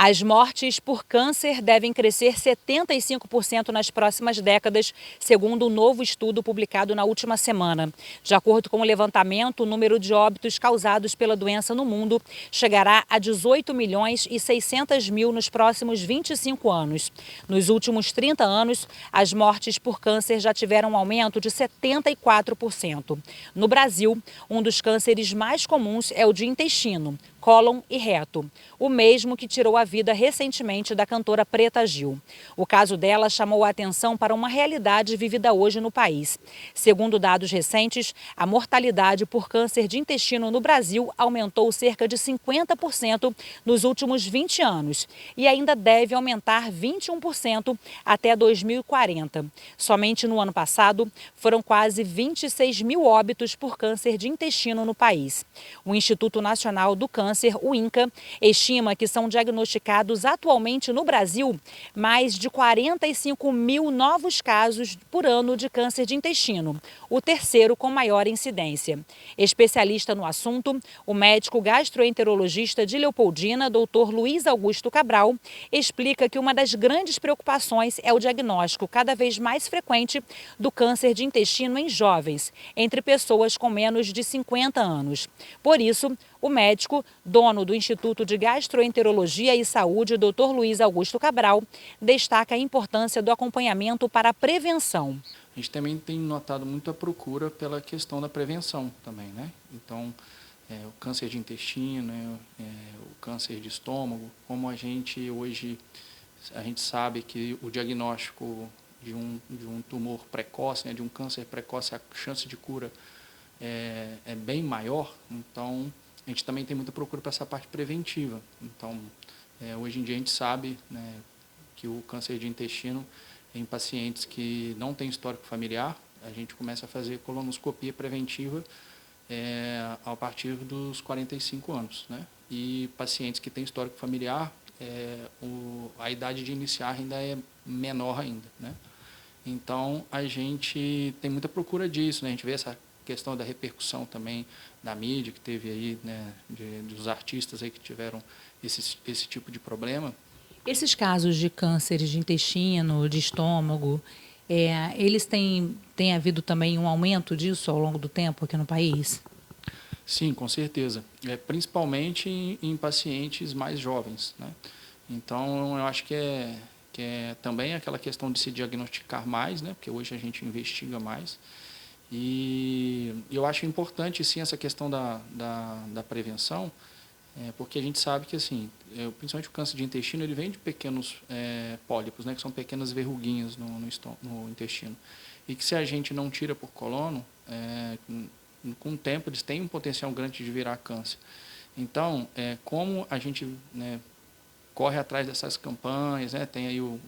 As mortes por câncer devem crescer 75% nas próximas décadas, segundo um novo estudo publicado na última semana. De acordo com o levantamento, o número de óbitos causados pela doença no mundo chegará a 18 milhões e 600 mil nos próximos 25 anos. Nos últimos 30 anos, as mortes por câncer já tiveram um aumento de 74%. No Brasil, um dos cânceres mais comuns é o de intestino, cólon e reto, o mesmo que tirou a vida recentemente da cantora Preta Gil. O caso dela chamou a atenção para uma realidade vivida hoje no país. Segundo dados recentes, a mortalidade por câncer de intestino no Brasil aumentou cerca de 50% nos últimos 20 anos e ainda deve aumentar 21% até 2040. Somente no ano passado, foram quase 26 mil óbitos por câncer de intestino no país. O Instituto Nacional do Câncer, o INCA, estima que são diagnosticados atualmente no Brasil mais de 45 mil novos casos por ano de câncer de intestino, o terceiro com maior incidência. Especialista no assunto, o médico gastroenterologista de Leopoldina, Dr. Luiz Augusto Cabral, explica que uma das grandes preocupações é o diagnóstico cada vez mais frequente do câncer de intestino em jovens, entre pessoas com menos de 50 anos. Por isso, o médico, dono do Instituto de Gastroenterologia e Saúde, Dr. Luiz Augusto Cabral, destaca a importância do acompanhamento para a prevenção. A gente também tem notado muito a procura pela questão da prevenção também, né? Então, o câncer de intestino, o câncer de estômago, como a gente hoje, a gente sabe que o diagnóstico de um tumor precoce, de um câncer precoce, a chance de cura é bem maior, então a gente também tem muita procura para essa parte preventiva. Então, hoje em dia a gente sabe, né, que o câncer de intestino em pacientes que não têm histórico familiar, a gente começa a fazer colonoscopia preventiva a partir dos 45 anos, né? E pacientes que têm histórico familiar, a idade de iniciar ainda é menor ainda, né? Então, a gente tem muita procura disso, né? A gente vê essa questão da repercussão também da mídia que teve aí, né, dos artistas aí que tiveram esse tipo de problema. Esses casos de cânceres de intestino, de estômago, eles têm havido também um aumento disso ao longo do tempo aqui no país? Sim, com certeza. Principalmente em pacientes mais jovens, né? Então, eu acho que é também aquela questão de se diagnosticar mais, né? Porque hoje a gente investiga mais. E eu acho importante, sim, essa questão da prevenção, porque a gente sabe que, assim, principalmente o câncer de intestino, ele vem de pequenos pólipos, né, que são pequenas verruguinhas no intestino. E que se a gente não tira por colono, com o tempo eles têm um potencial grande de virar câncer. Então, como a gente, né, corre atrás dessas campanhas, né? Tem aí o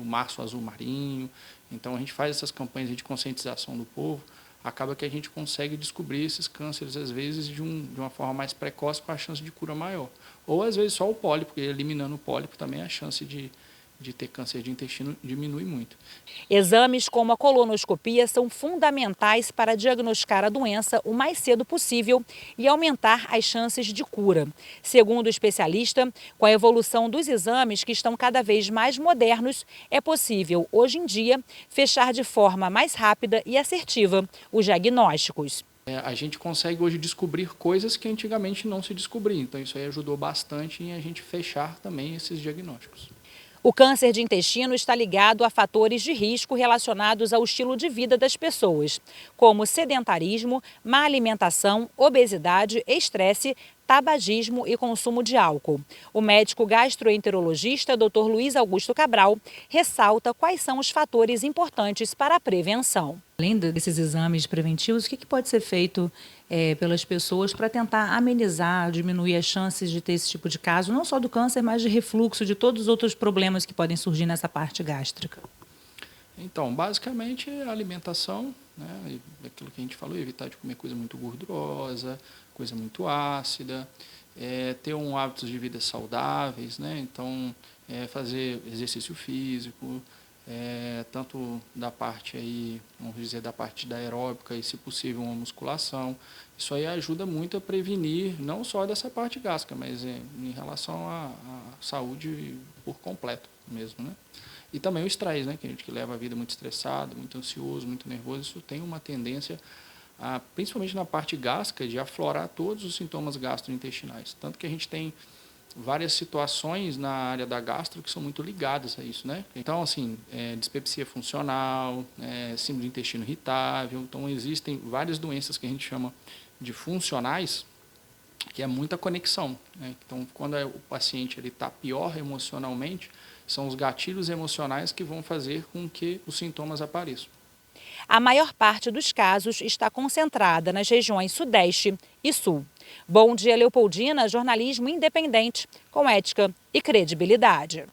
Março Azul Marinho, então a gente faz essas campanhas de conscientização do povo, acaba que a gente consegue descobrir esses cânceres, às vezes, de uma forma mais precoce, com a chance de cura maior. Ou, às vezes, só o pólipo, porque eliminando o pólipo também a chance de ter câncer de intestino diminui muito. Exames como a colonoscopia são fundamentais para diagnosticar a doença o mais cedo possível e aumentar as chances de cura. Segundo o especialista, com a evolução dos exames que estão cada vez mais modernos, é possível, hoje em dia, fechar de forma mais rápida e assertiva os diagnósticos. A gente consegue hoje descobrir coisas que antigamente não se descobriam, então isso aí ajudou bastante em a gente fechar também esses diagnósticos. O câncer de intestino está ligado a fatores de risco relacionados ao estilo de vida das pessoas, como sedentarismo, má alimentação, obesidade, estresse, tabagismo e consumo de álcool. O médico gastroenterologista Dr. Luiz Augusto Cabral ressalta quais são os fatores importantes para a prevenção. Além desses exames preventivos, o que pode ser feito pelas pessoas para tentar amenizar, diminuir as chances de ter esse tipo de caso, não só do câncer, mas de refluxo, de todos os outros problemas que podem surgir nessa parte gástrica? Então, basicamente, a alimentação, né, aquilo que a gente falou, evitar de comer coisa muito gordurosa, coisa muito ácida, ter hábitos de vida saudáveis, né, então, fazer exercício físico, tanto da parte aí, vamos dizer, da parte da aeróbica e, se possível, uma musculação. Isso aí ajuda muito a prevenir, não só dessa parte gástrica, mas em relação à saúde por completo mesmo, né? E também o estresse, né? Que a gente que leva a vida muito estressado, muito ansioso, muito nervoso, isso tem uma tendência, principalmente na parte gástrica, de aflorar todos os sintomas gastrointestinais. Tanto que a gente tem várias situações na área da gastro que são muito ligadas a isso, né? Então, assim, dispepsia funcional, síndrome do intestino irritável. Então, existem várias doenças que a gente chama de funcionais, que é muita conexão, né? Então, quando o paciente está pior emocionalmente, são os gatilhos emocionais que vão fazer com que os sintomas apareçam. A maior parte dos casos está concentrada nas regiões Sudeste e Sul. Bom Dia Leopoldina, jornalismo independente, com ética e credibilidade.